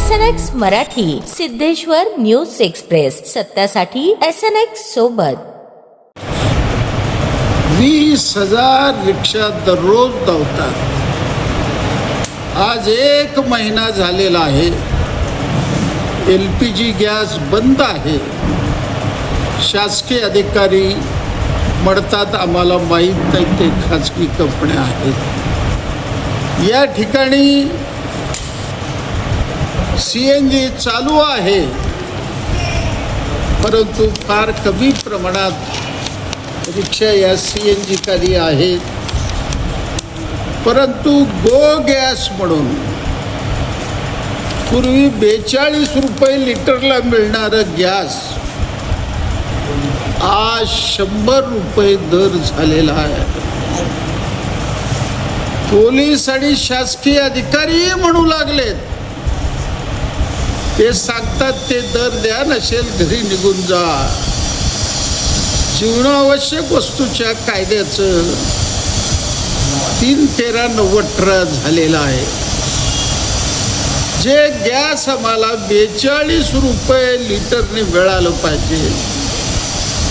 SNX Marathi, Siddheshwar news express, सत्यासाठी SNX सोबत. 20,000 रिक्षा दररोज धावतात. आज 1 महिना झालेला आहे. LPG गॅस बंद आहे. शासकीय अधिकारी म्हणतात आम्हाला माहीत नाही, ते खाजगी कंपन्या आहेत. या ठिकाणी CNG चालू आहे, परंतु फार कमी प्रमाणात रिक्षा या CNG कारी आहेत. परंतु गो गॅस म्हणून पूर्वी 42 रुपये लिटरला मिळणारं गॅस आज 100 रुपये दर झालेला आहे. पोलीस आणि शासकीय अधिकारी म्हणू लागलेत, ते सांगतात ते दर द्या, नसेल घरी निघून जा. जीवनावश्यक वस्तूच्या कायद्याचं 3-13-90 झालेलं आहे. जे गॅस आम्हाला 42 रुपये लिटरने मिळालं पाहिजे,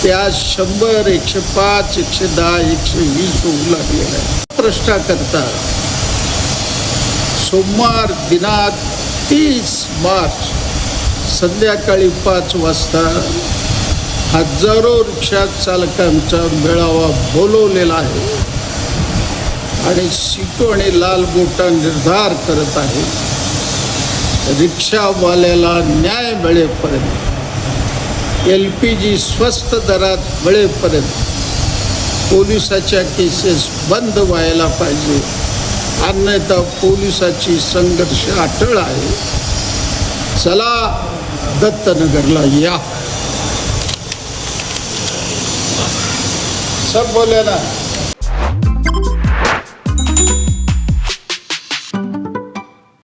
त्या 100, 105, 110, 120 होऊ लागलेलं आहे. प्रश्न करतात. सोमवार दिनांक 30 मार्च संध्याकाळी 5 वाजता हजारो रिक्षा चालकांचा मेळावा बोलवलेला आहे आणि सिटो आणि लाल बोटा निर्धार करत आहे. रिक्षावाल्याला न्याय मिळेपर्यंत, LPG स्वस्त दरात मिळेपर्यंत पोलिसाच्या केसेस बंद व्हायला पाहिजे, अन्यथा पोलिसाची संघर्ष अटळ आहे. चला दत्तनगरला या. सब बोले ना.